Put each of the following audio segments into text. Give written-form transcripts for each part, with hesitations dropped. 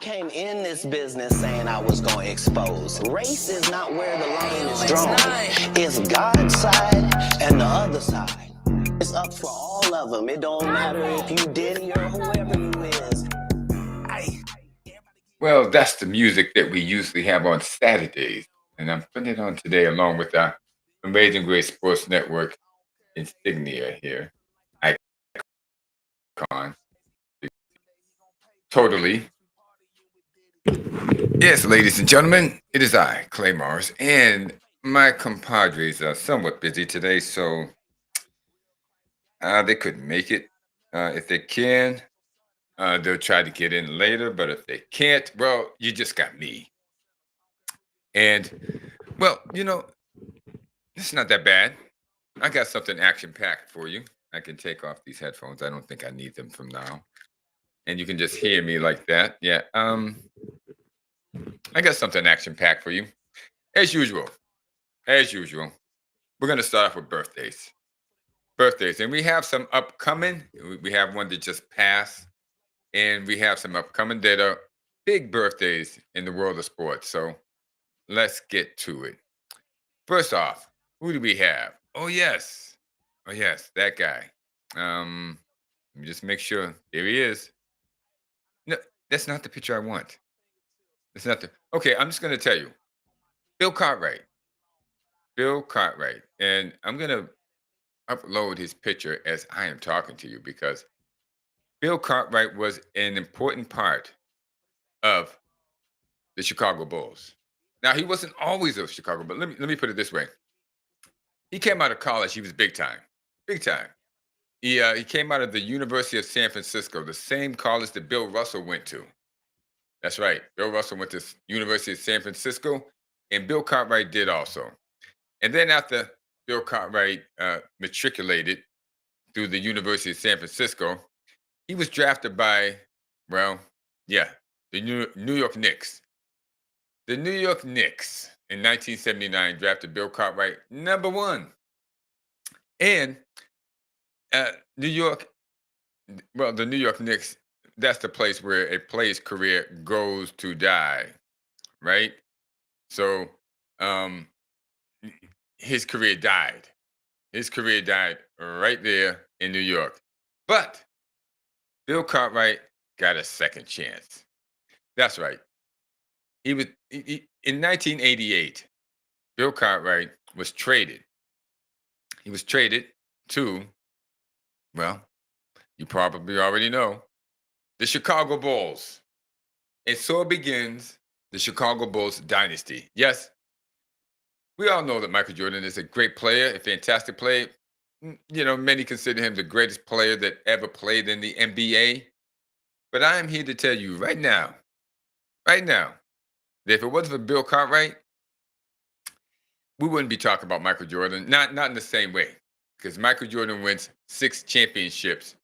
Came in this business saying I was going to expose. Race is not where the line is drawn. It's God's side and the other side. It's up for all of them. It don't matter if you Diddy or whoever you is. Well, that's the music that we usually have on Saturdays. And I'm putting it on today along with our Amazing Grace Sports Network insignia here. Icon. Totally. Yes, ladies and gentlemen, it is I, Clay Morris, and my compadres are somewhat busy today, so they couldn't make it. If they can, they'll try to get in later, but if they can't, well, you just got me. And, well, it's not that bad. I got something action packed for you. I can take off these headphones. I don't think I need them from now. And you can just hear me like that. Yeah. I got something action packed for you. As usual. As usual. We're gonna start off with birthdays. Birthdays. And we have some upcoming. We have one that just passed. And we have some upcoming that are big birthdays in the world of sports. So let's get to it. First off, who do we have? Oh yes. Oh yes, that guy. Let me just make sure. There he is. No, that's not the picture I want. That's not the. Okay, I'm just going to tell you. Bill Cartwright. Bill Cartwright. And I'm going to upload his picture as I am talking to you because Bill Cartwright was an important part of the Chicago Bulls. Now, he wasn't always a Chicago, but let me put it this way. He came out of college, he was big time. Big time. He came out of the University of San Francisco, the same college that Bill Russell went to. That's right. Bill Russell went to University of San Francisco, and Bill Cartwright did also. And then after Bill Cartwright matriculated through the University of San Francisco, he was drafted by, well, yeah, the New York Knicks. The New York Knicks in 1979 drafted Bill Cartwright number one. And New York, well, the New York Knicks, that's the place where a player's career goes to die, right? So um, his career died. His career died right there in New York. But Bill Cartwright got a second chance. That's right. In 1988. Bill Cartwright was traded. He was traded to, well, you probably already know, the Chicago Bulls. And so begins the Chicago Bulls dynasty. Yes, we all know that Michael Jordan is a great player, a fantastic player. Many consider him the greatest player that ever played in the NBA. But I am here to tell you right now, that if it wasn't for Bill Cartwright, we wouldn't be talking about Michael Jordan. Not in the same way, because Michael Jordan wins 6 championships,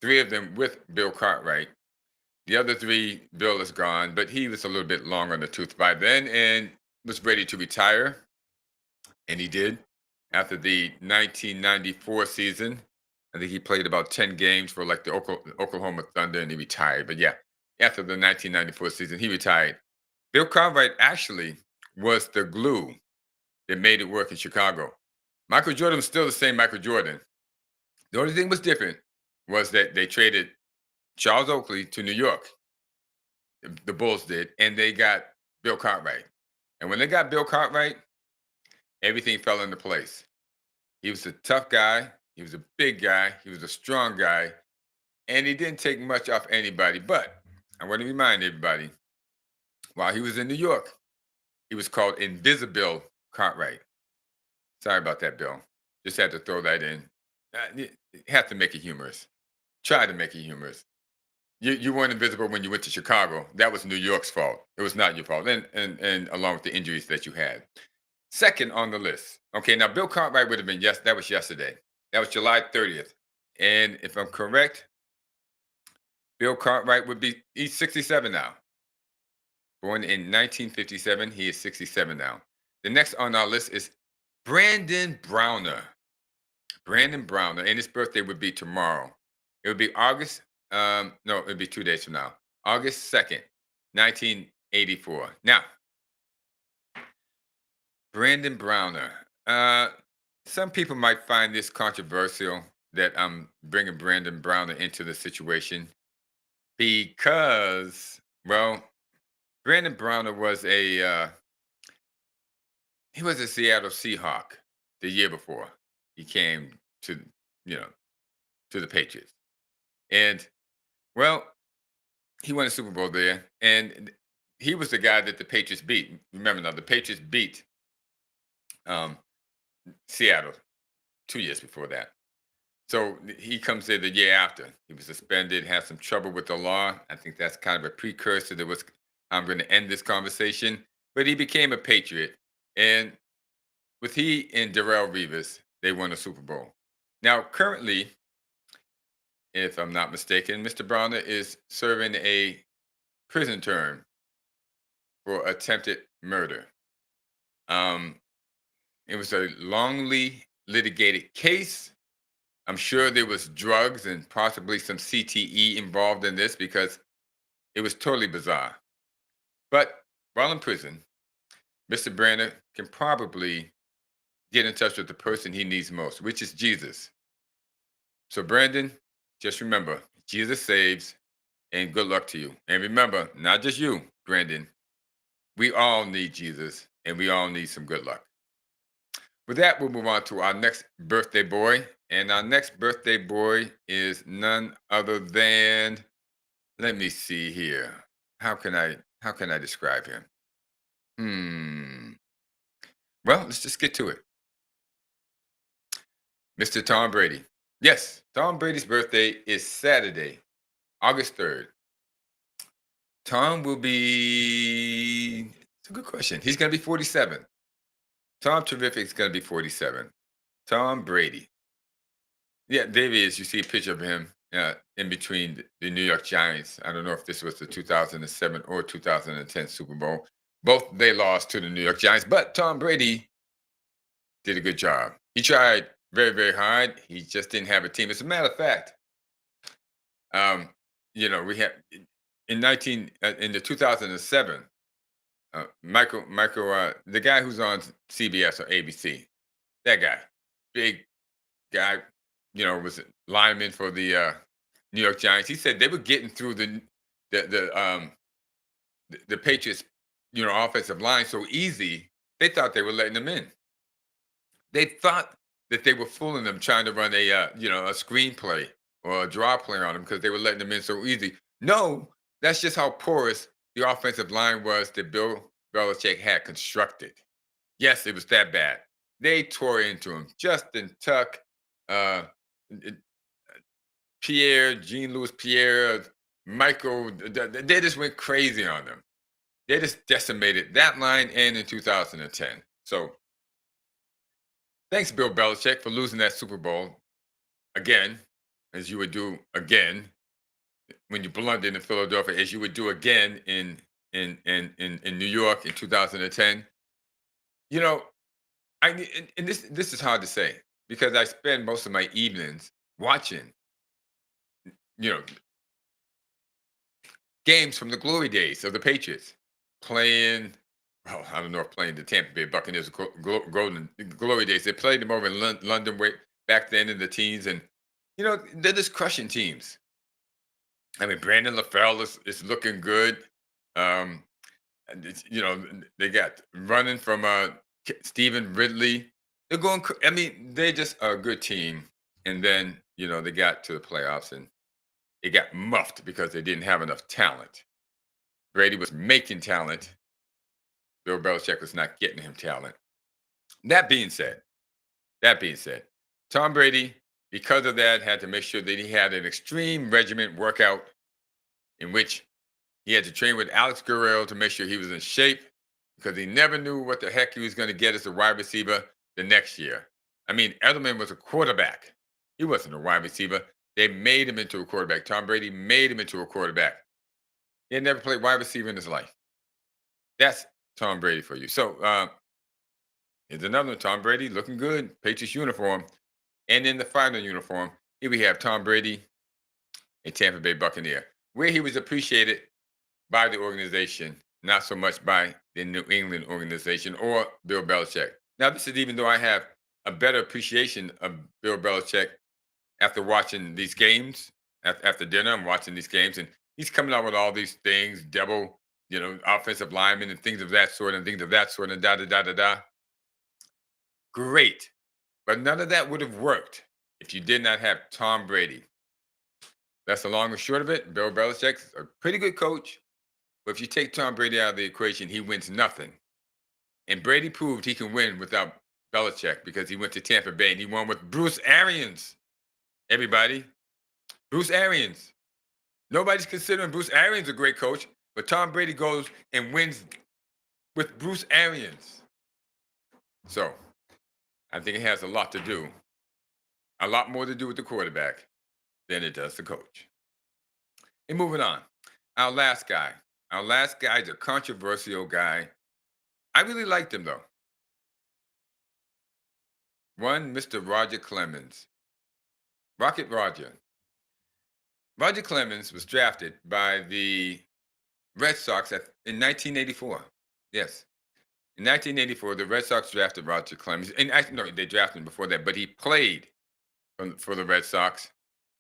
3 of them with Bill Cartwright. The other 3, Bill is gone, but he was a little bit long on the tooth by then and was ready to retire. And he did. After the 1994 season, I think he played about 10 games for like the Oklahoma Thunder and he retired. But yeah, after the 1994 season, he retired. Bill Cartwright actually was the glue that made it work in Chicago. Michael Jordan was still the same Michael Jordan. The only thing was different was that they traded Charles Oakley to New York. The Bulls did, and they got Bill Cartwright. And when they got Bill Cartwright, everything fell into place. He was a tough guy. He was a big guy. He was a strong guy. And he didn't take much off anybody. But I want to remind everybody, while he was in New York, he was called Invisible Cartwright. Sorry about that, Bill. Just had to throw that in. You have to make it humorous. Try to make it humorous. You weren't invisible when you went to Chicago. That was New York's fault. It was not your fault. And along with the injuries that you had. Second on the list. Okay, now Bill Cartwright would have been, yes, that was yesterday. That was July 30th. And if I'm correct, Bill Cartwright he's 67 now. Born in 1957, he is 67 now. The next on our list is Brandon Browner. Brandon Browner, and his birthday would be tomorrow. It would be August, no, it would be 2 days from now. August 2nd. 1984. Now, Brandon Browner. Some people might find this controversial that I'm bringing Brandon Browner into the situation because, well, Brandon Browner was he was a Seattle Seahawk the year before he came to you know to the Patriots, and well, he won a Super Bowl there, and he was the guy that the Patriots beat. Remember now, the Patriots beat um, Seattle 2 years before that. So he comes there the year after. He was suspended, had some trouble with the law. I think that's kind of a precursor to what's I'm going to end this conversation. But he became a Patriot, and with he and Darrell Revis, they won a Super Bowl. Now, currently, if I'm not mistaken, Mr. Browner is serving a prison term for attempted murder. Um, it was a longly litigated case. I'm sure there was drugs and possibly some CTE involved in this because it was totally bizarre. But while in prison, Mr. Brandon can probably get in touch with the person he needs most, which is Jesus. So, Brandon, just remember, Jesus saves, and good luck to you. And remember, not just you, Brandon, we all need Jesus, and we all need some good luck. With that, we'll move on to our next birthday boy. And our next birthday boy is none other than, let me see here. How can I describe him? Hmm. Well, let's just get to it. Mr. Tom Brady. Yes, Tom Brady's birthday is Saturday, August 3rd. Tom will be, it's a good question. He's going to be 47. Tom Terrific is going to be 47. Tom Brady. Yeah, there he is. You see a picture of him in between the New York Giants. I don't know if this was the 2007 or 2010 Super Bowl. Both they lost to the New York Giants, but Tom Brady did a good job. He tried very, very hard. He just didn't have a team. As a matter of fact, um, we had in the 2007, Michael, the guy who's on CBS or ABC, that guy, big guy, was a lineman for the New York Giants. He said they were getting through the Patriots, offensive line so easy. They thought they were letting them in. They thought that they were fooling them, trying to run a screenplay or a draw play on them because they were letting them in so easy. No, that's just how porous the offensive line was that Bill Belichick had constructed. Yes, it was that bad. They tore into him. Justin Tuck, uh, Pierre, Jean Louis Pierre, Michael, they just went crazy on them. They just decimated that line and in 2010. So thanks, Bill Belichick, for losing that Super Bowl again, as you would do again when you blundered in Philadelphia, as you would do again in New York in 2010. You know, and this is hard to say because I spend most of my evenings watching, you know, games from the glory days of the Patriots playing. Well, I don't know if playing the Tampa Bay Buccaneers golden glory days. They played them over in London way back then in the teens, and they're just crushing teams. I mean, Brandon LaFell is looking good. Um, and they got running from Stephen Ridley. They're going. I mean, they just are a good team. And then they got to the playoffs and they got muffed because they didn't have enough talent. Brady was making talent. Bill Belichick was not getting him talent. That being said, Tom Brady, because of that, had to make sure that he had an extreme regiment workout in which he had to train with Alex Guerrero to make sure he was in shape because he never knew what the heck he was going to get as a wide receiver the next year. I mean, Edelman was a quarterback. He wasn't a wide receiver. They made him into a quarterback. Tom Brady made him into a quarterback. He had never played wide receiver in his life. That's Tom Brady for you. So here's another one. Tom Brady looking good. Patriots uniform. And in the final uniform, here we have Tom Brady, a Tampa Bay Buccaneer, where he was appreciated by the organization, not so much by the New England organization or Bill Belichick. Now, this is even though I have a better appreciation of Bill Belichick after watching these games. After dinner, I'm watching these games, and he's coming out with all these things, double, offensive linemen and things of that sort, and things of that sort, and da da da da da. Great, but none of that would have worked if you did not have Tom Brady. That's the long and short of it. Bill Belichick's a pretty good coach, but if you take Tom Brady out of the equation, he wins nothing. And Brady proved he can win without Belichick because he went to Tampa Bay and he won with Bruce Arians. Everybody, Bruce Arians. Nobody's considering Bruce Arians a great coach, but Tom Brady goes and wins with Bruce Arians. So I think it has a lot more to do with the quarterback than it does the coach. And moving on, our last guy is a controversial guy. I really liked him though. One, Mr. Roger Clemens. Rocket Roger. Roger Clemens was drafted by the Red Sox in 1984. Yes. In 1984, the Red Sox drafted Roger Clemens. And actually, no, they drafted him before that, but he played for the Red Sox.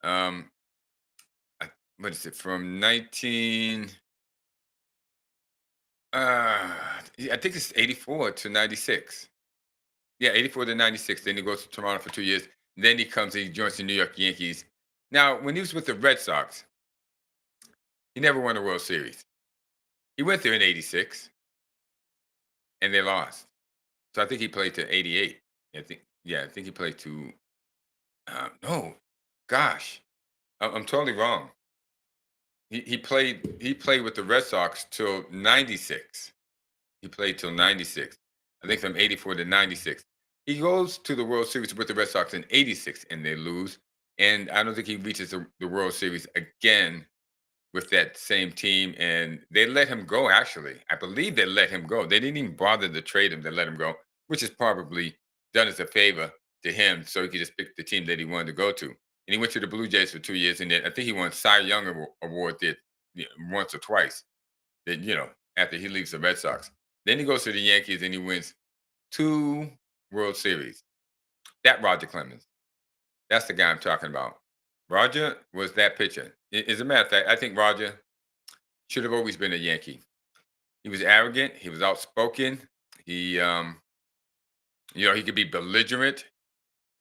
What is it? From 19... I think it's 84 to 96. Yeah, 84 to 96. Then he goes to Toronto for 2 years. Then he comes and he joins the New York Yankees. Now, when he was with the Red Sox, he never won a World Series. He went there in 86, and they lost. So I think he played to 88. I think he played to, no, gosh, I'm totally wrong. He played with the Red Sox till 96. He played till 96. I think from 84 to 96. He goes to the World Series with the Red Sox in 86 and they lose. And I don't think he reaches the World Series again with that same team. And they let him go, actually. I believe they let him go. They didn't even bother to trade him. They let him go, which is probably done as a favor to him so he could just pick the team that he wanted to go to. And he went to the Blue Jays for 2 years. And then I think he won Cy Young Award once or twice, after he leaves the Red Sox. Then he goes to the Yankees and he wins 2 World Series. That Roger Clemens. That's the guy I'm talking about. Roger was that pitcher. As a matter of fact, I think Roger should have always been a Yankee. He was arrogant. He was outspoken. He could be belligerent.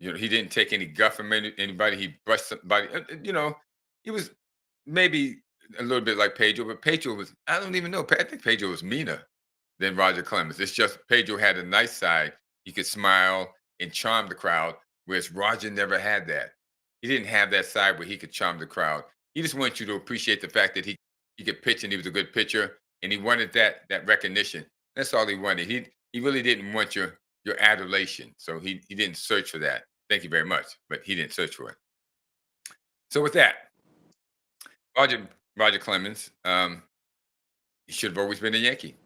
He didn't take any guff from anybody. He brushed somebody. He was maybe a little bit like Pedro, but Pedro was, I don't even know. I think Pedro was meaner than Roger Clemens. It's just Pedro had a nice side. He could smile and charm the crowd, whereas Roger never had that. He didn't have that side where he could charm the crowd. He just wanted you to appreciate the fact that he could pitch and he was a good pitcher, and he wanted that recognition. That's all he wanted. He really didn't want your adulation, so he didn't search for that. Thank you very much, but he didn't search for it. So with that, Roger Clemens, he should have always been a Yankee,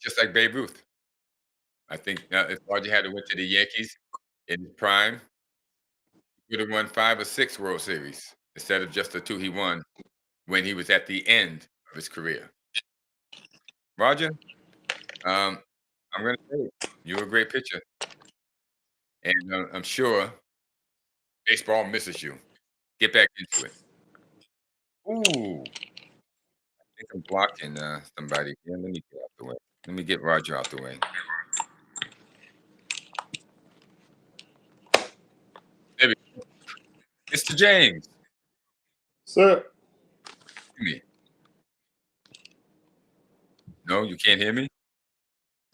just like Babe Ruth. I think if Roger had went to the Yankees in his prime, he would have won 5 or 6 World Series instead of just the 2 he won when he was at the end of his career. Roger, I'm going to say you're a great pitcher, and I'm sure baseball misses you. Get back into it. Ooh, I think I'm blocking somebody. Yeah, let me get out the way. Let me get Roger out the way. There we go. Mr. James. Sir, Hear me. No, you can't hear me?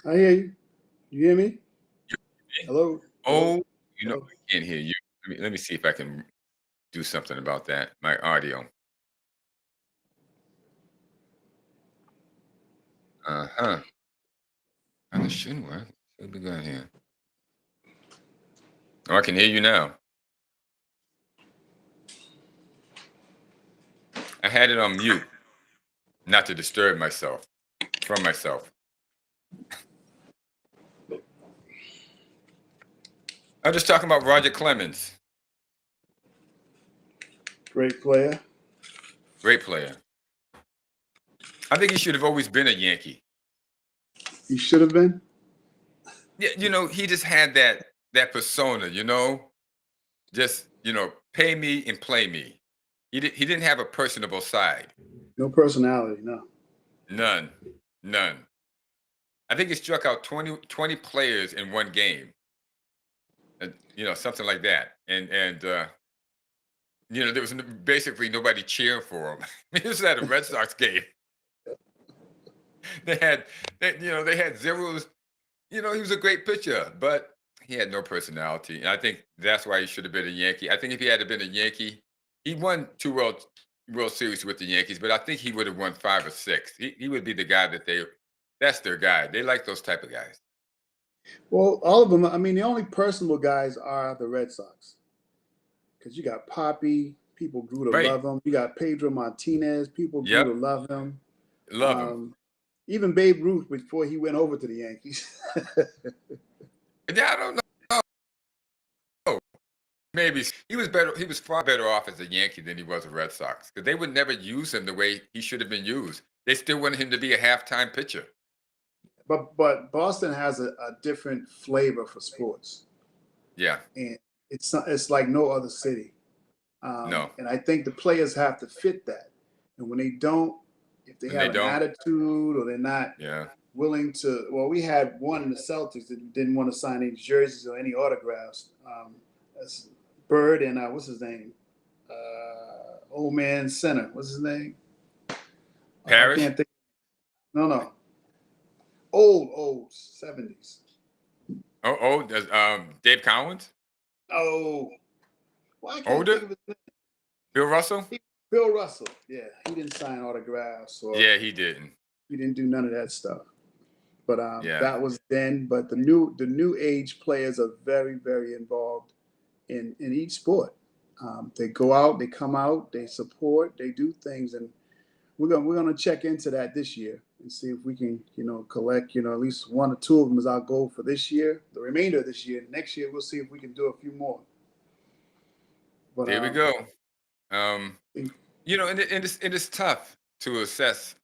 I hear you. You hear me? Me? Hello? Oh, Hello? I can't hear you. Let me see if I can do something about that. My audio. Uh-huh. It shouldn't work. Should be good here. Oh, I can hear you now. I had it on mute, not to disturb myself from myself. I'm just talking about Roger Clemens. Great player. Great player. I think he should have always been a Yankee. He should have been. Yeah, he just had that persona, just pay me and play me. He didn't have a personable side. No personality. No. None. I think he struck out 20 players in one game. Something like that. And there was basically nobody cheering for him. This was at a Red Sox game. They had zeros. He was a great pitcher, but he had no personality. And I think that's why he should have been a Yankee. I think if he had been a Yankee, he won 2 World Series with the Yankees, but I think he would have won 5 or 6. He would be the guy that's their guy. They like those type of guys. Well, all of them. I mean, the only personable guys are the Red Sox, because you got Poppy. People grew to Right. love him. You got Pedro Martinez. People grew Yep. to love him. Love him. Even Babe Ruth before he went over to the Yankees. Yeah, I don't know. Maybe he was better. He was far better off as a Yankee than he was a Red Sox, because they would never use him the way he should have been used. They still wanted him to be a halftime pitcher. But Boston has a different flavor for sports. Yeah. And it's like no other city. No. And I think the players have to fit that. And when they don't, if they have an attitude or they're not willing to, well, we had one in the Celtics that didn't want to sign any jerseys or any autographs. That's Bird and what's his name? Old man center. What's his name? Parrish? I can't think. No. Old 70s. Dave Collins? Oh. Why can't Older? think of his name? Bill Russell? Bill Russell. Yeah, he didn't sign autographs. Yeah, he didn't. He didn't do none of that stuff. But that was then. But the new age players are very, very involved in each sport. They go out, they come out, they support, they do things, and we're gonna check into that this year and see if we can collect at least 1 or 2 of them as our goal for this year. The remainder of this year, next year we'll see if we can do a few more. But there we go. And it's tough to assess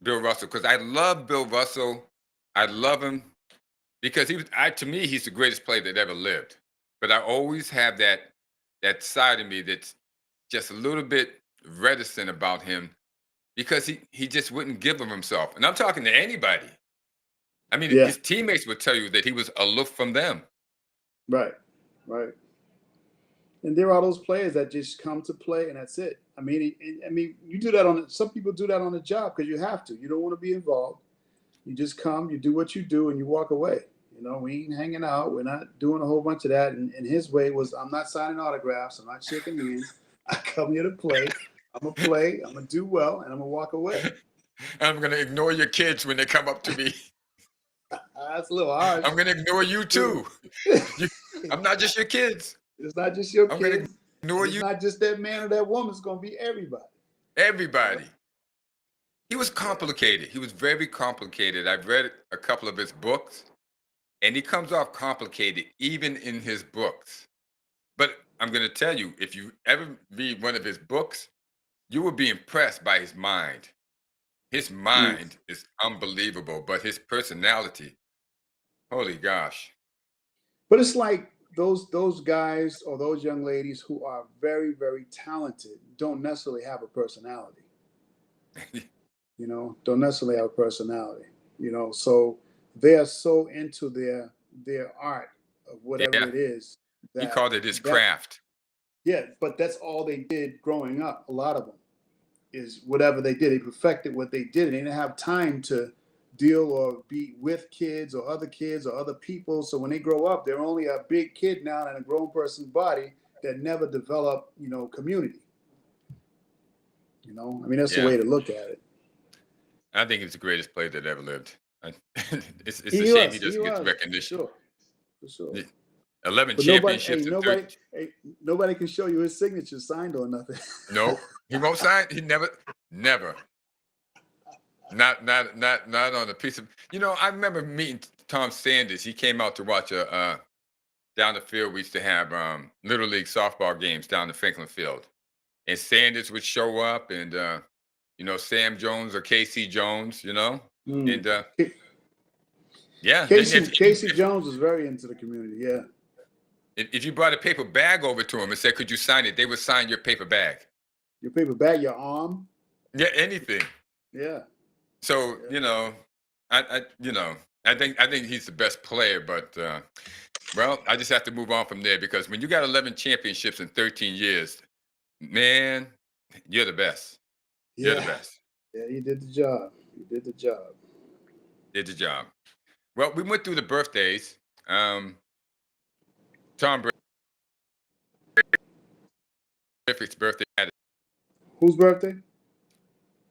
Bill Russell, because I love Bill Russell. I love him because to me, he's the greatest player that ever lived. But I always have that side of me that's just a little bit reticent about him, because he just wouldn't give of himself. And I'm talking to anybody. I mean, his teammates would tell you that he was aloof from them. Right. And there are those players that just come to play and that's it. I mean, you do that some people do that on the job because you have to. You don't want to be involved. You just come, you do what you do, and you walk away. We ain't hanging out. We're not doing a whole bunch of that. And his way was, I'm not signing autographs. I'm not shaking hands. I come here to play. I'm going to play. I'm going to do well, and I'm going to walk away. I'm going to ignore your kids when they come up to me. That's a little hard. I'm going to ignore you too. I'm not just your kids. It's not just your kids. I'm going to ignore you. It's not just that man or that woman. It's going to be everybody. Everybody. He was complicated. He was very complicated. I've read a couple of his books, and he comes off complicated even in his books. But I'm going to tell you, if you ever read one of his books, you will be impressed by his mind. His mind is unbelievable, but his personality, holy gosh. But it's like those guys or those young ladies who are very, very talented don't necessarily have a personality. Don't necessarily have a personality. So they are so into their art of whatever it is. He called it his craft. Yeah, but that's all they did growing up. A lot of them is whatever they did. They perfected what they did. And they didn't have time to deal or be with kids or other people. So when they grow up, they're only a big kid now in a grown person's body that never developed, community. That's the way to look at it. I think he's the greatest player that ever lived. It's a shame he doesn't get the recognition. For sure. 11 championships. Nobody can show you his signature signed or nothing. No, he won't sign. He never. Not on a piece of. I remember meeting Tom Sanders. He came out to watch down the field. We used to have Little League softball games down the Franklin Field, and Sanders would show up, and Sam Jones or Casey Jones, and yeah, Casey Jones is very into the community. Yeah. If you brought a paper bag over to him and said, "Could you sign it?" They would sign your paper bag. Your paper bag, your arm. Yeah, anything. Yeah. So I think he's the best player, but well, I just have to move on from there because when you got 11 championships in 13 years, man, you're the best. Yeah. You're the best. Yeah, you did the job. Did the job. Well, we went through the birthdays. Tom Brady's birthday. Whose birthday?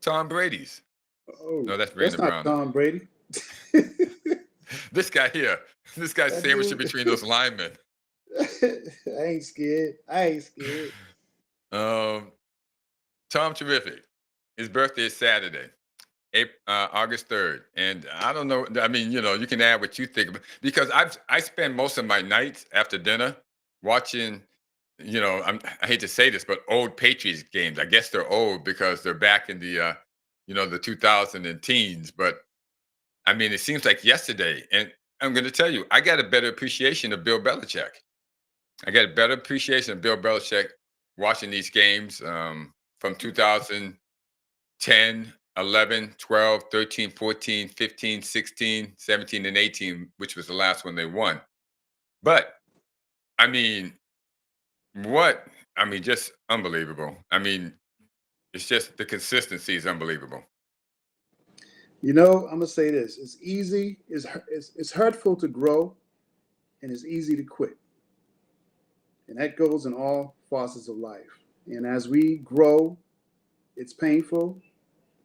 Tom Brady's. Oh, no, that's Brandon Brown. Tom Brady. This guy here. This guy's sandwiched between those linemen. I ain't scared. Tom Terrific. His birthday is Saturday, August 3rd. And I don't know. I mean, you can add what you think about, because I spend most of my nights after dinner watching, I hate to say this, but old Patriots games. I guess they're old because they're back in the, the 2000 and teens. But I mean, it seems like yesterday. And I'm going to tell you, I got a better appreciation of Bill Belichick. I got a better appreciation of Bill Belichick watching these games from 2010, 11, 12, 13, 14, 15, 16, 17, and 18, which was the last one they won. But, I mean, just unbelievable. I mean, it's just the consistency is unbelievable. I'm going to say this. It's easy. It's hurtful to grow, and it's easy to quit. And that goes in all facets of life. And as we grow, it's painful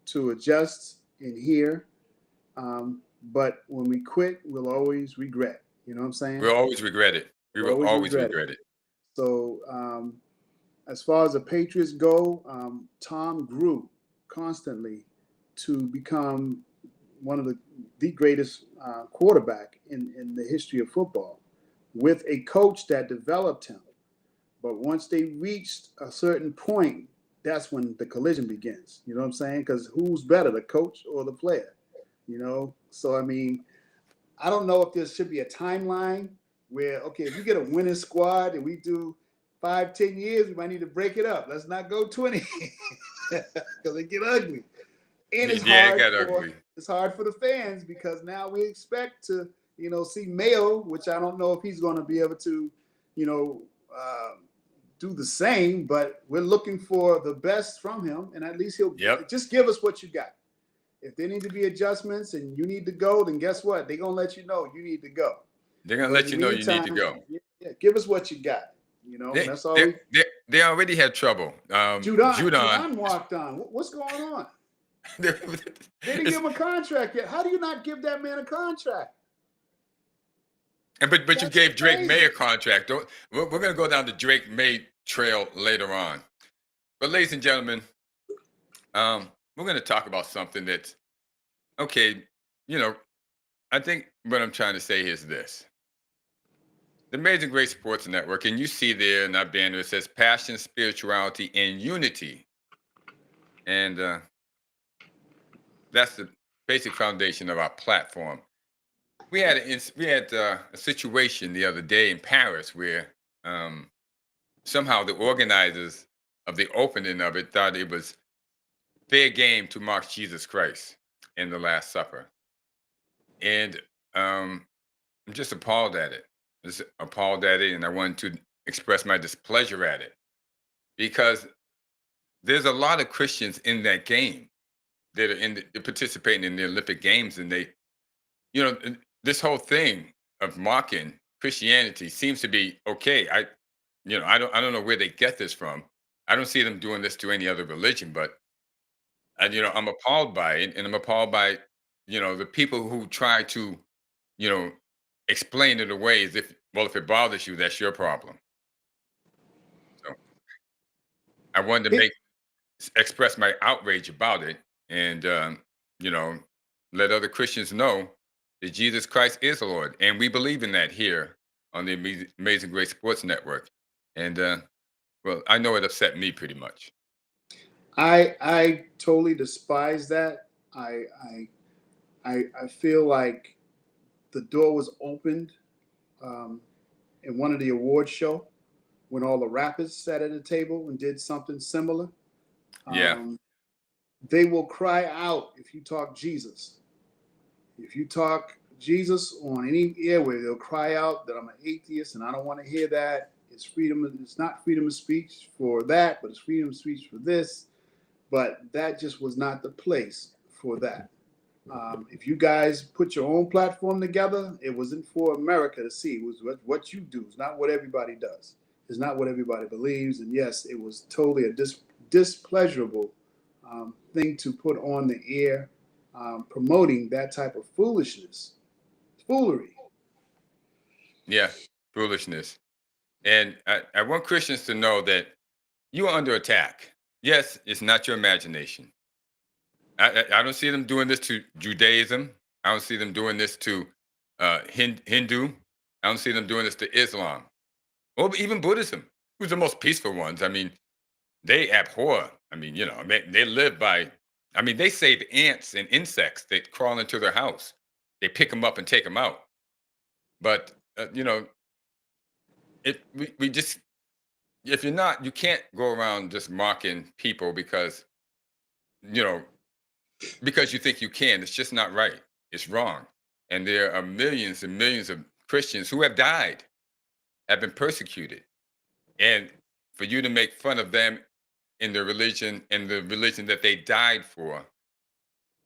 to adjust and hear. But when we quit, we'll always regret. You know what I'm saying? We'll always regret it. We will always regret it. So as far as the Patriots go, Tom grew constantly to become one of the greatest quarterback in the history of football, with a coach that developed him. But once they reached a certain point, that's when the collision begins. You know what I'm saying? Because who's better, the coach or the player? So I mean, I don't know if there should be a timeline where, okay, if you get a winning squad and we do 5-10 years, we might need to break it up. Let's not go 20 because it get ugly. And it's hard for the fans, because now we expect to, see Mayo, which I don't know if he's going to be able to, do the same, but we're looking for the best from him, and at least he'll just give us what you got. If there need to be adjustments and you need to go, then guess what? They're going to let you know you need to go. They're going to let you know you need to go. Yeah, give us what you got. That's all. They already had trouble. Judon walked on. What's going on? They didn't give him a contract yet. How do you not give that man a contract? But you gave Drake May a contract. We're going to go down the Drake May trail later on. But ladies and gentlemen, we're going to talk about something that's, okay, I think what I'm trying to say is this. The Amazing Grace Sports Network, and you see there in our banner, it says passion, spirituality, and unity. And that's the basic foundation of our platform. We had a situation the other day in Paris where somehow the organizers of the opening of it thought it was fair game to mock Jesus Christ in the Last Supper. And I'm just appalled at it. And I wanted to express my displeasure at it, because there's a lot of Christians in that game that are participating in the Olympic Games, and they, this whole thing of mocking Christianity seems to be okay. I don't know where they get this from. I don't see them doing this to any other religion, but I'm appalled by it, and I'm appalled by the people who try to explain it away as if it bothers you, that's your problem. So I wanted to express my outrage about it, and let other Christians know that Jesus Christ is the Lord, and we believe in that here on the Amazing Grace Sports Network. And well, I know it upset me pretty much. I totally despise that. I feel like the door was opened in one of the award show when all the rappers sat at a table and did something similar. Yeah. They will cry out if you talk Jesus. If you talk Jesus on any airway, they'll cry out that I'm an atheist and I don't want to hear that. It's freedom. It's not freedom of speech for that, but it's freedom of speech for this. But that just was not the place for that. If you guys put your own platform together, it wasn't for America to see. It was what you do. It's not what everybody does. It's not what everybody believes. And yes, it was totally a displeasurable thing to put on the air, promoting that type of foolishness, foolery. Yeah, foolishness. And I want Christians to know that you are under attack. Yes, it's not your imagination. I don't see them doing this to Judaism. I don't see them doing this to Hindu. I don't see them doing this to Islam or even Buddhism, who's the most peaceful ones. I mean, they abhor. I mean, they live by. I mean, they save ants and insects that crawl into their house. They pick them up and take them out. But we just, if you're not, you can't go around just mocking people because you know because you think you can. It's just not right. It's wrong. And there are millions and millions of Christians who have died, have been persecuted. And for you to make fun of them in their religion and the religion that they died for,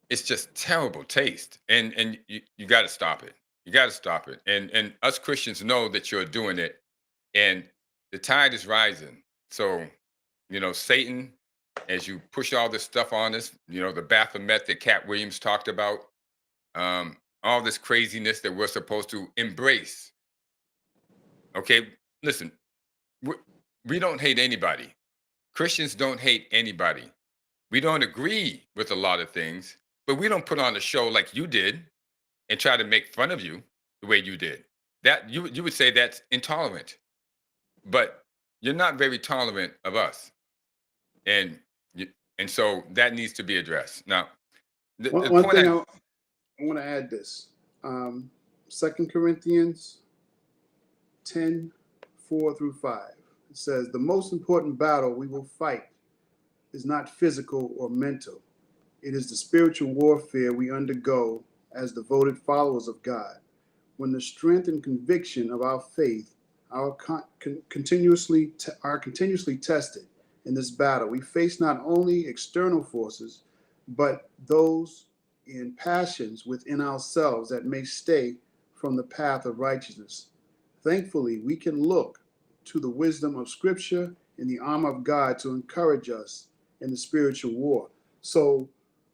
it's just terrible taste. And you got to stop it. You got to stop it. And us Christians know that you're doing it. And the tide is rising. So, Satan, as you push all this stuff on us, the Baphomet that Cat Williams talked about, all this craziness that we're supposed to embrace. Okay, listen, we don't hate anybody. Christians don't hate anybody. We don't agree with a lot of things, but we don't put on a show like you did and try to make fun of you the way you did. That you would say that's intolerant, but you're not very tolerant of us, and so that needs to be addressed. Now, One thing I want to add this. 2 Corinthians 10:4-5. It says, the most important battle we will fight is not physical or mental. It is the spiritual warfare we undergo as devoted followers of God. When the strength and conviction of our faith are continuously tested in this battle, we face not only external forces, but those in passions within ourselves that may stay from the path of righteousness. Thankfully, we can look to the wisdom of Scripture and the armor of God to encourage us in the spiritual war. So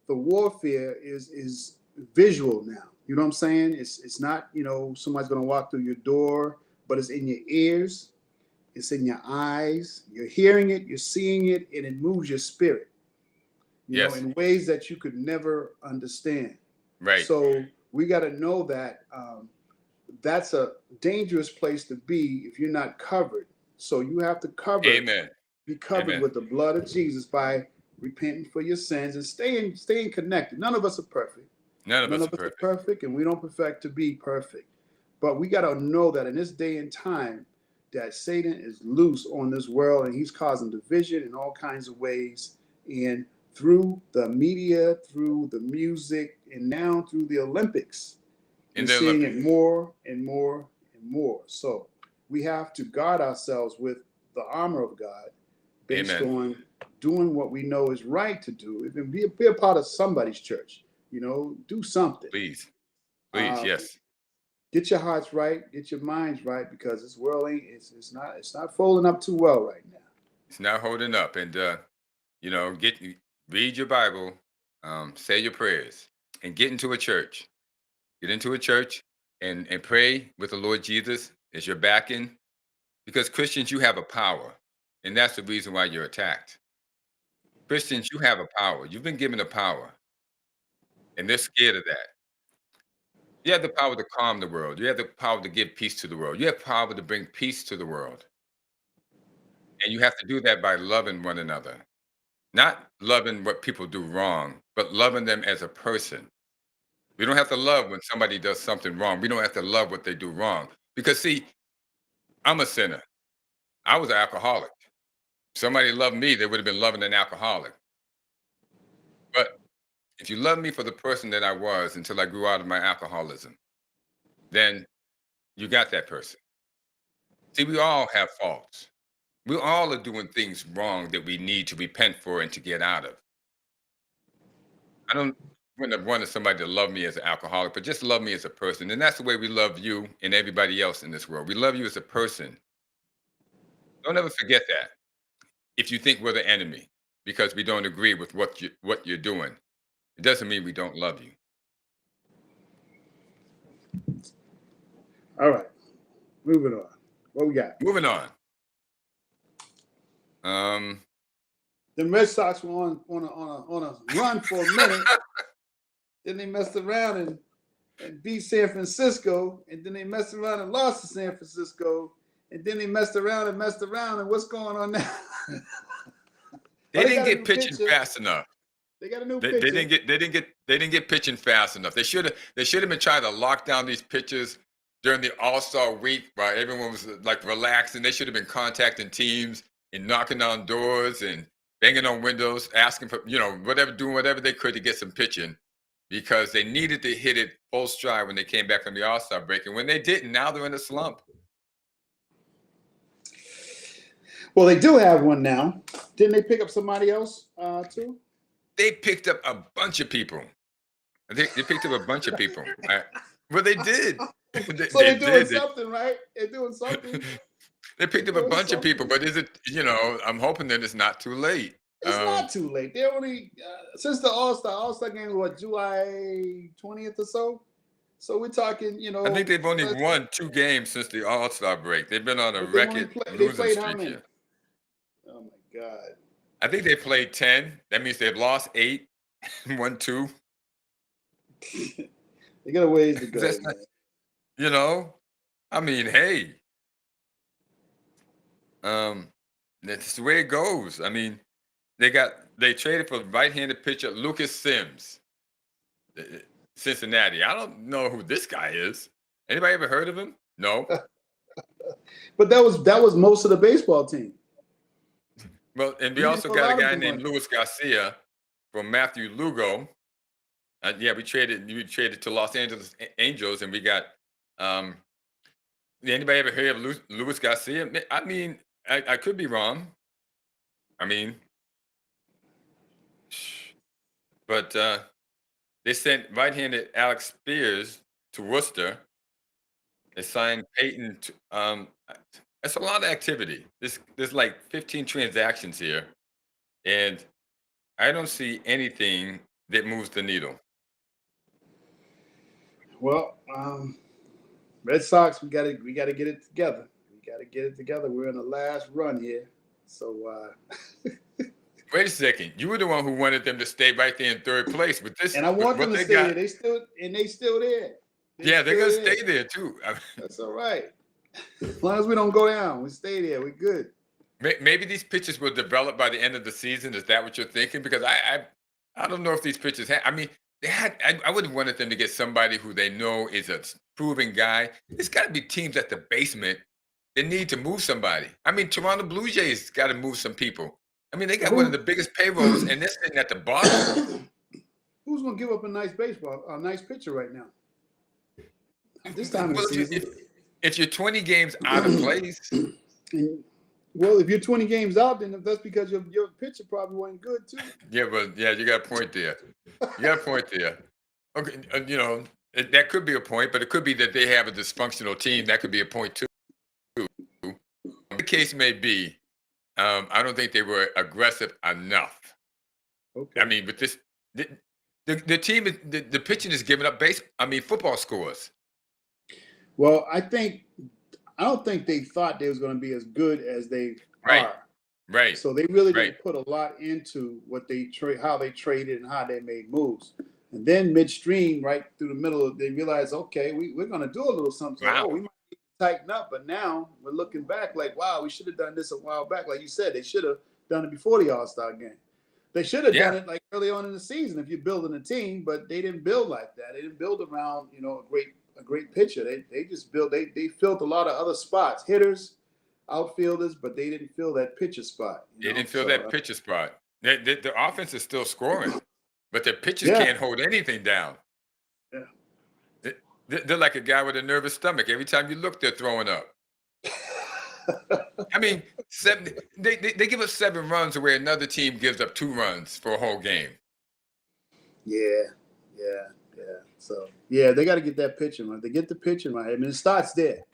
the warfare is visual now. You know what I'm saying? It's not, somebody's going to walk through your door, but it's in your ears, it's in your eyes. You're hearing it, you're seeing it, and it moves your spirit. You know, in ways that you could never understand. Right. So we got to know that that's a dangerous place to be if you're not covered. So you have to cover. Amen. Be covered Amen. with the blood of Jesus by repenting for your sins and staying connected. None of us are perfect. None of us are perfect, and we don't perfect to be perfect. But we got to know that in this day and time, that Satan is loose on this world, and he's causing division in all kinds of ways. And through the media, through the music, and now through the Olympics, we're seeing it more and more and more. So we have to guard ourselves with the armor of God, based on doing what we know is right to do. And be a part of somebody's church. Do something. Please, yes. Get your hearts right, get your minds right, because this world it's not folding up too well right now. It's not holding up, and read your Bible, say your prayers, and get into a church. Get into a church and pray with the Lord Jesus as you're backing, because Christians, you have a power, and that's the reason why you're attacked. Christians, you have a power. You've been given a power, and they're scared of that. You have the power to calm the world. You have the power to give peace to the world. You have power to bring peace to the world. And you have to do that by loving one another. Not loving what people do wrong, but loving them as a person. We don't have to love when somebody does something wrong. We don't have to love what they do wrong. Because see, I'm a sinner. I was an alcoholic. Somebody loved me, they would have been loving an alcoholic. But if you love me for the person that I was until I grew out of my alcoholism, then you got that person. See, we all have faults. We all are doing things wrong that we need to repent for and to get out of. I wouldn't have wanted somebody to love me as an alcoholic, but just love me as a person. And that's the way we love you and everybody else in this world. We love you as a person. Don't ever forget that. If you think we're the enemy because we don't agree with what you're doing, it doesn't mean we don't love you. All right. Moving on. What we got? Moving on. The Red Sox were on a run for a minute. Then they messed around and beat San Francisco, and then they messed around and lost to San Francisco, and then they messed around, and what's going on now? They didn't get pitching fast enough. They got a new pitcher. They didn't get pitching fast enough. They should have been trying to lock down these pitchers during the All-Star week while everyone was like relaxing. They should have been contacting teams and knocking on doors and banging on windows, asking for, doing whatever they could to get some pitching, because they needed to hit it full stride when they came back from the All-Star break. And when they didn't, now they're in a slump. Well, they do have one now. Didn't they pick up somebody else too? They picked up a bunch of people. They picked up a bunch of people. Well, they did. So they're doing something, right? They're doing something. They picked up a bunch of people, but is it, I'm hoping that it's not too late. It's not too late. They're only, since the All-Star game was what, July 20th or so? So we're talking, I think they've only won 2 games since the All-Star break. They've been on a record losing streak here. Oh, my God. I think they played 10. That means they've lost 8 and won 2. They got a ways to go, man. I mean, hey. That's the way it goes. I mean, they traded for right-handed pitcher Lucas Sims, Cincinnati. I don't know who this guy is. Anybody ever heard of him? No. But that was most of the baseball team. Well, and we also got a guy named Luis Garcia from Matthew Lugo. We traded to Los Angeles Angels, and we got. Anybody ever heard of Luis Garcia? I mean, I could be wrong. I mean, but they sent right-handed Alex Spears to Worcester. They signed Peyton. That's a lot of activity. There's like 15 transactions here, and I don't see anything that moves the needle. Well, Red Sox, we gotta get it together. We gotta get it together. We're in the last run here, so. Wait a second. You were the one who wanted them to stay right there in third place with this. And I want them to stay there. They still there. They're gonna stay there too. That's all right. As long as we don't go down, we stay there. We're good. Maybe these pitchers will develop by the end of the season. Is that what you're thinking? Because I don't know if these pitchers I mean, I would have wanted them to get somebody who they know is a proven guy. There's got to be teams at the basement that need to move somebody. I mean, Toronto Blue Jays got to move some people. I mean, they got one of the biggest payrolls, and they're sitting at the bottom. Who's going to give up a nice pitcher right now? This time of the season. If you're 20 games out of place. Well, if you're 20 games out, then that's because your pitcher probably wasn't good too. Yeah, you got a point there. Okay, that could be a point, but it could be that they have a dysfunctional team. That could be a point too. The case may be, I don't think they were aggressive enough. Okay. I mean, with this, the team, the pitching is giving up football scores. Well, I don't think they thought they was going to be as good as they are. Right. So they really didn't put a lot into what they how they traded and how they made moves. And then midstream, right through the middle, they realized, okay, we're going to do a little something. Wow. Oh, we might need to tighten up. But now we're looking back like, wow, we should have done this a while back. Like you said, they should have done it before the All-Star game. They should have done it like early on in the season if you're building a team, but they didn't build like that. They didn't build around, a great pitcher. They just built. They filled a lot of other spots, hitters, outfielders, but they didn't fill that pitcher spot. They didn't fill that pitcher spot. The offense is still scoring, but the pitchers can't hold anything down. Yeah. They're like a guy with a nervous stomach. Every time you look, they're throwing up. I mean, they give up 7 runs where another team gives up 2 runs for a whole game. Yeah. So, they got to get that pitching right. They get the pitching right. I mean, it starts there.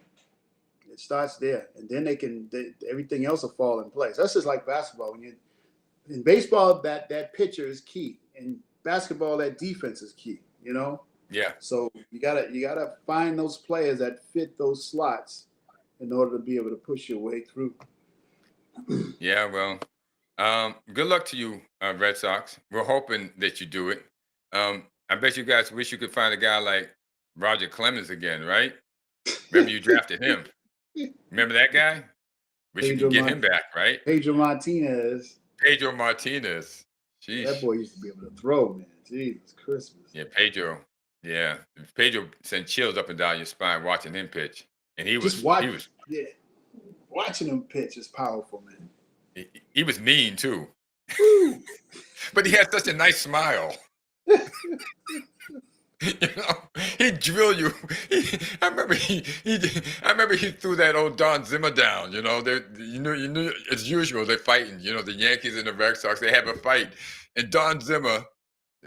And then everything else will fall in place. That's just like basketball. In baseball, that pitcher is key. In basketball, that defense is key, Yeah. So you gotta find those players that fit those slots in order to be able to push your way through. Yeah, well, good luck to you, Red Sox. We're hoping that you do it. I bet you guys wish you could find a guy like Roger Clemens again, right? Remember you drafted him. Remember that guy? Wish you could get him back, right? Pedro Martinez. Sheesh. That boy used to be able to throw, man. Jesus Christmas. Yeah, Pedro. Yeah, Pedro sent chills up and down your spine watching him pitch, and watching him pitch is powerful, man. He was mean too, but he had such a nice smile. He'd drill you. I remember he threw that old Don Zimmer down. You knew as usual they're fighting. The Yankees and the Red Sox, they have a fight, and Don Zimmer,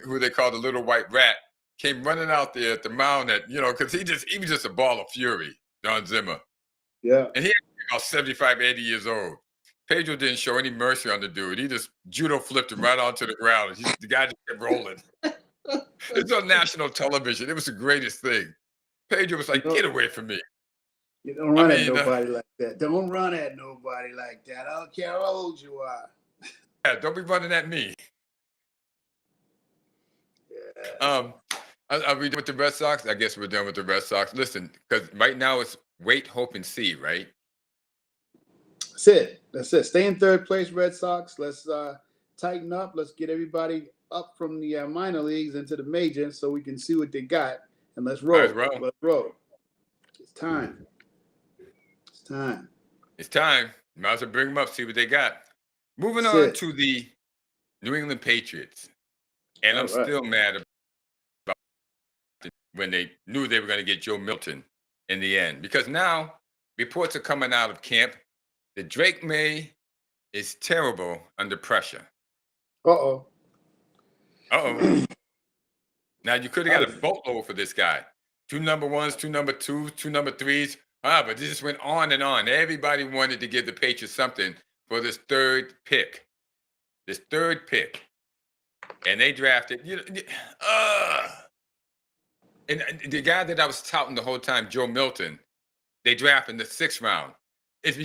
who they call the little white rat, came running out there at the mound because he was just a ball of fury, Don Zimmer. Yeah. And he had about 75, 80 years old. Pedro didn't show any mercy on the dude. He just judo flipped him right onto the ground. The guy just kept rolling. It's on national television. It was the greatest thing. Pedro was like, get away from me. You don't run at nobody like that. Don't run at nobody like that. I don't care how old you are. Yeah, don't be running at me. Yeah. Are we done with the Red Sox? I guess we're done with the Red Sox. Listen, because right now it's wait, hope, and see, right? That's it. Stay in third place, Red Sox. Let's tighten up. Let's get everybody up from the minor leagues into the major so we can see what they got. And let's roll. Let's roll. It's time. Might as well bring them up, see what they got. Moving on to the New England Patriots. And I'm still mad about when they knew they were going to get Joe Milton in the end. Because now reports are coming out of camp that Drake May is terrible under pressure. Uh-oh. Now, you could have got a boatload for this guy. 2 number 1s, 2 number 2s, 2 number 3s. But this just went on and on. Everybody wanted to give the Patriots something for this third pick. And they drafted, and the guy that I was touting the whole time, Joe Milton, they drafted in the 6th round. If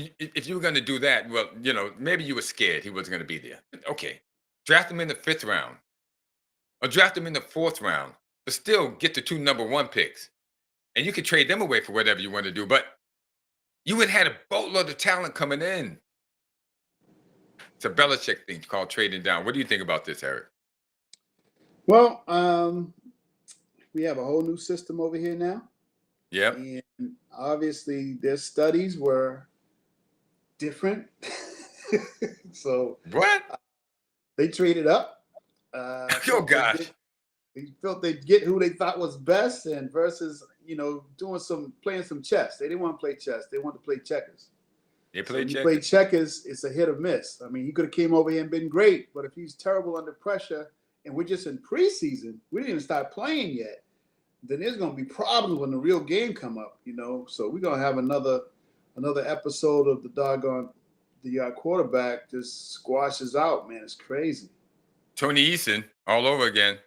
you were going to do that, well, maybe you were scared he wasn't going to be there. Okay, draft him in the 5th round, or draft him in the 4th round, but still get the 2 number 1 picks, and you could trade them away for whatever you want to do. But you would have had a boatload of talent coming in. It's a Belichick thing called trading down. What do you think about this, Eric? Well, we have a whole new system over here now. Yep. And obviously their studies were different. So what? They traded up. Oh gosh. They felt they'd get who they thought was best, and versus playing some chess. They didn't want to play chess. They wanted to play checkers. They played checkers. You play checkers, it's a hit or miss. I mean, he could have came over here and been great, but if he's terrible under pressure, and we're just in preseason, we didn't even start playing yet, then there's going to be problems when the real game come up, So we're going to have another episode of the quarterback just squashes out, man. It's crazy. Tony Eason all over again.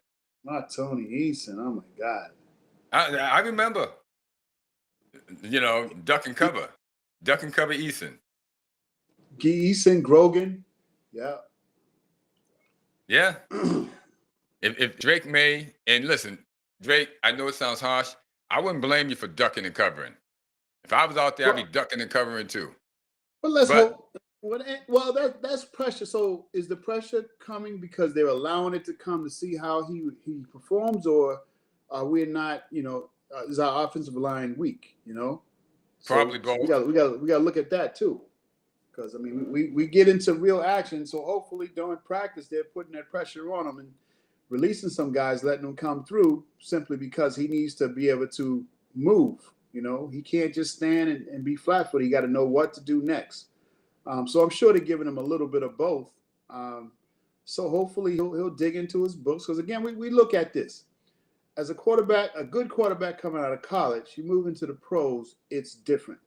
Not Tony Eason. Oh, my God. I remember, duck and cover Eason. Eason, Grogan. Yeah. Yeah. If Drake May, and listen, Drake, I know it sounds harsh. I wouldn't blame you for ducking and covering. If I was out there, I'd be ducking and covering too. But let's hope Well, that's pressure. So is the pressure coming because they're allowing it to come to see how he performs, or are we not? Is our offensive line weak? Probably So we both. got to look at that too, because I mean we get into real action. So hopefully during practice they're putting that pressure on him and releasing some guys, letting them come through simply because he needs to be able to move. He can't just stand and be flat-footed. He got to know what to do next. So I'm sure they're giving him a little bit of both. So hopefully he'll dig into his books, because again, we look at this as a quarterback, a good quarterback coming out of college. You move into the pros, it's different.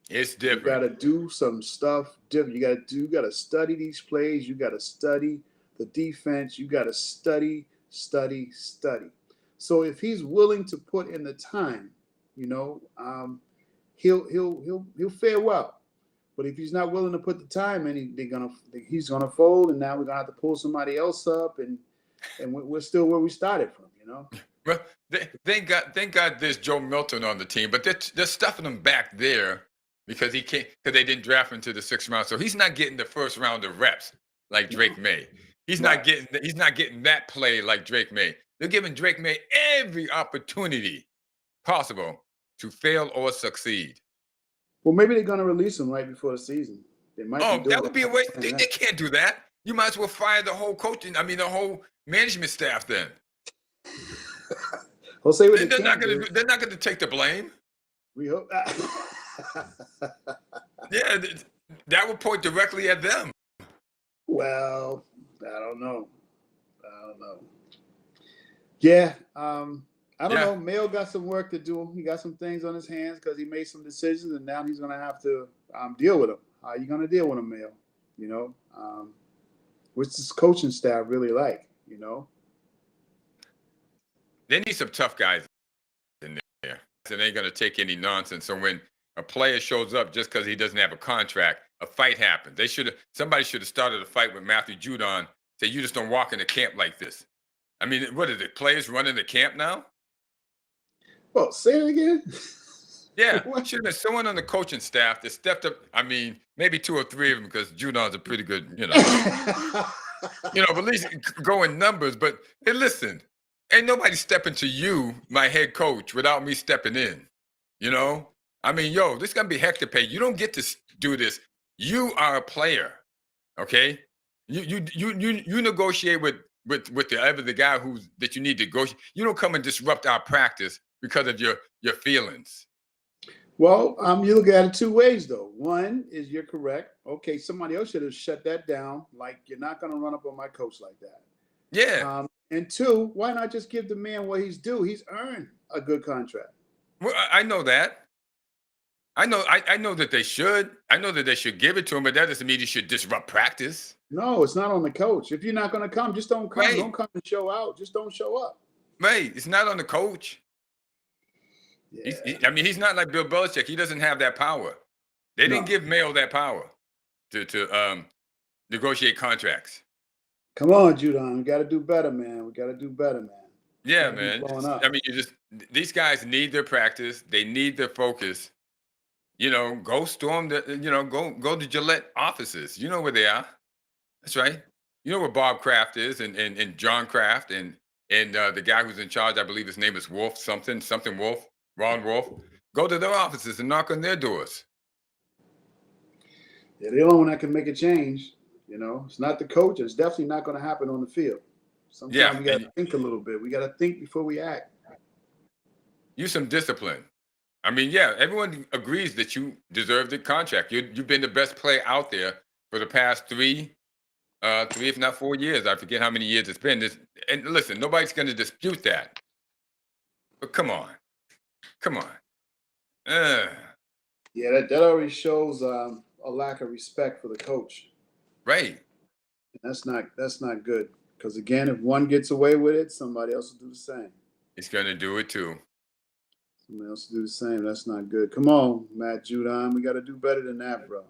It's different. You got to do some stuff different. You got to study these plays. You got to study the defense. You got to study. So if he's willing to put in the time, he'll fare well. But if he's not willing to put the time in, he's gonna fold, and now we're gonna have to pull somebody else up, and we're still where we started from. Well, thank God there's Joe Milton on the team, but they're stuffing him back there because they didn't draft him to the 6th round, so he's not getting the first round of reps like Drake May. He's not getting that play like Drake May. They're giving Drake May every opportunity possible to fail or succeed. Well, maybe they're going to release him right before the season. They might. That would be a way. They can't do that. You might as well fire the whole the whole management staff then. Well, say what they're not going to. They're not going to take the blame. We hope. Yeah, that would point directly at them. Well, I don't know. Yeah, I don't know. Mayo got some work to do. He got some things on his hands because he made some decisions, and now he's going to have to deal with them. How are you going to deal with him, Mayo? What's this coaching staff really like? They need some tough guys in there. And they ain't going to take any nonsense. So when a player shows up just because he doesn't have a contract, a fight happens. Somebody should have started a fight with Matthew Judon. Say, you just don't walk into camp like this. I mean, what is it? Players running the camp now? Well, say it again. Yeah, should have been someone on the coaching staff that stepped up. I mean, maybe 2 or 3 of them, because Judon's a pretty good, but at least go in numbers. But hey, listen, ain't nobody stepping to you, my head coach, without me stepping in. I mean, this is gonna be heck to pay. You don't get to do this. You are a player, okay? You negotiate with the guy that you need to go. You don't come and disrupt our practice because of your feelings. Well, you look at it 2 ways, though. One is you're correct. Okay, somebody else should have shut that down. Like, you're not going to run up on my coach like that. Yeah. And 2, why not just give the man what he's due? He's earned a good contract. Well, I know that. I know that they should. I know that they should give it to him, but that doesn't mean you should disrupt practice. No, it's not on the coach. If you're not going to come, just don't come. Right. Don't come and show out. Just don't show up. Right. It's not on the coach. Yeah. He's not like Bill Belichick. He doesn't have that power. They didn't give Mayo that power to negotiate contracts. Come on, Judon. We got to do better, man. Yeah, man. These guys need their practice. They need their focus. Go storm go to Gillette offices. You know where they are. That's right. You know where Bob Kraft is and John Kraft and the guy who's in charge, I believe his name is Wolf, something Wolf, Ron Wolf. Go to their offices and knock on their doors. Yeah, they're the only one that can make a change. It's not the coach. It's definitely not going to happen on the field. Sometimes we got to think a little bit. We got to think before we act. Use some discipline. Everyone agrees that you deserve the contract. You've been the best player out there for the past 3, if not 4 years. I forget how many years it's been. And listen, nobody's going to dispute that. But come on. Yeah, that already shows a lack of respect for the coach. Right. And that's not good. Because again, if one gets away with it, somebody else will do the same. He's going to do it too. Somebody else will do the same. That's not good. Come on, Matt Judon. We got to do better than that, bro.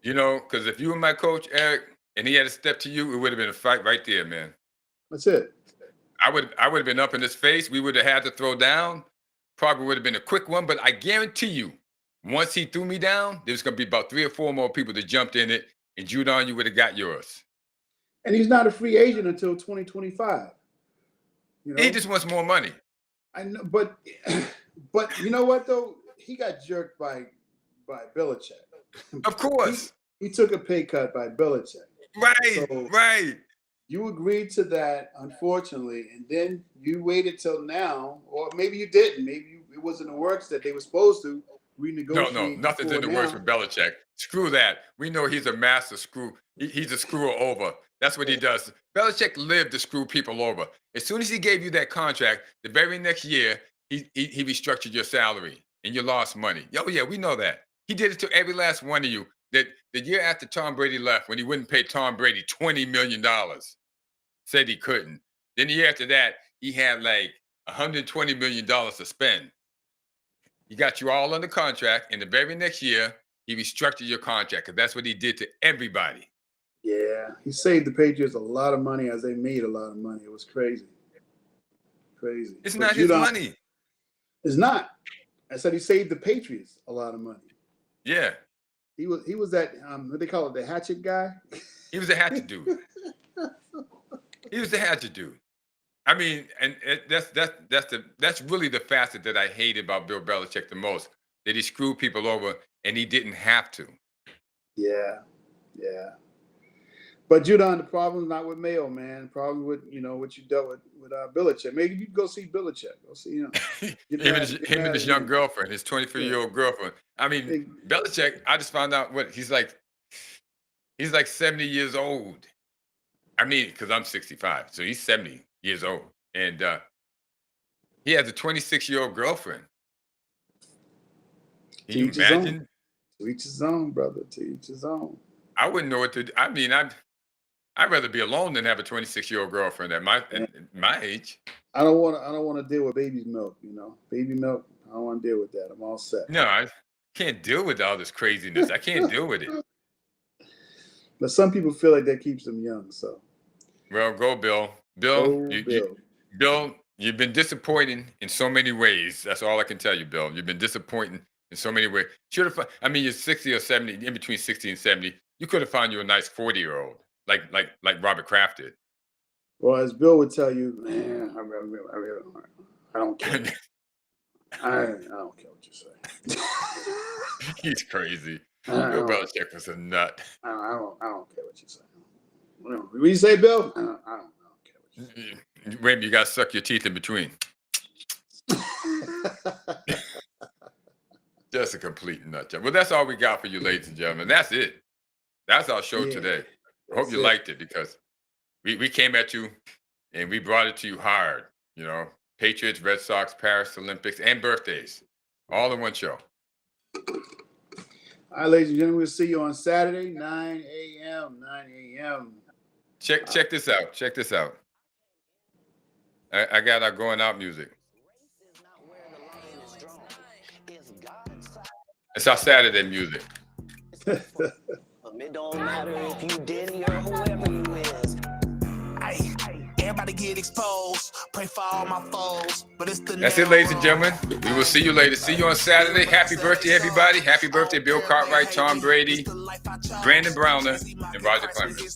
Because if you were my coach, Eric, and he had to step to you, it would have been a fight right there, man. That's it. I would have been up in his face. We would have had to throw down. Probably would have been a quick one, but I guarantee you, once he threw me down, there's going to be about 3 or 4 more people that jumped in it, and Judon, you would have got yours. And he's not a free agent until 2025. You know? He just wants more money. I know, but you know what though? He got jerked by Belichick. Of course. He took a pay cut by Belichick. Right, so right. You agreed to that, unfortunately, and then you waited till now, or maybe you didn't. Maybe it wasn't in the works that they were supposed to renegotiate. No, nothing's in the works with Belichick. Screw that. We know he's a master screw. He's a screwer over. That's what he does. Belichick lived to screw people over. As soon as he gave you that contract, the very next year, he restructured your salary and you lost money. Oh, yeah, we know that. He did it to every last one of you. That the year after Tom Brady left, when he wouldn't pay Tom Brady $20 million, said he couldn't. Then the year after that, he had like $120 million to spend. He got you all under contract, and the very next year, he restructured your contract because that's what he did to everybody. Yeah, he saved the Patriots a lot of money as they made a lot of money. It was crazy. Crazy. It's not his money. It's not. I said he saved the Patriots a lot of money. Yeah. He was that, what they call it, the hatchet guy? He was a hatchet dude. He was the hatchet dude. I mean, and that's really the facet that I hate about Bill Belichick the most, that he screwed people over and he didn't have to. Yeah. But Judon, the problem's not with Mayo, man. The problem with what you dealt with Belichick. Maybe you go see Belichick. Go see him. him and his young girlfriend, his 23-year-old girlfriend. I mean, Belichick. I just found out what he's like. He's like 70 years old. I mean, because I'm 65, so he's 70 years old, and he has a 26-year-old girlfriend. Can you imagine? To each his own, brother. To each his own. I wouldn't know what to do. I mean, I'd rather be alone than have a 26-year-old girlfriend at my age. I don't want to deal with baby's milk. Baby milk. I don't want to deal with that. I'm all set. No, I can't deal with all this craziness. I can't deal with it. But some people feel like that keeps them young. So, well, go Bill. Bill, you've been disappointing in so many ways. That's all I can tell you, Bill. You've been disappointing in so many ways. You're 60 or 70, in between 60 and 70. You could have found you a nice 40-year-old, like Robert Kraft did. Well, as Bill would tell you, man, I don't care. I don't care what you say. He's crazy. Bill Belichick was a nut. I don't care what you say. What you say, Bill? I don't care what you say. Maybe you got to suck your teeth in between. Just a complete nut job. Well, that's all we got for you, ladies and gentlemen. That's it. That's our show today. I hope you liked it, because we came at you and we brought it to you hard. Patriots, Red Sox, Paris Olympics, and birthdays, all in one show. All right, ladies and gentlemen, we'll see you on Saturday, 9 a.m. Check this out. Check this out. I got our going out music. It's our Saturday music. It don't matter if you Diddy or whoever you is. Everybody get exposed. Pray for all my foes. But it's the That's it, ladies and gentlemen. We will see you later. See you on Saturday. Happy birthday, everybody. Happy birthday, Bill Cartwright, Tom Brady, Brandon Browner, and Roger Clemens.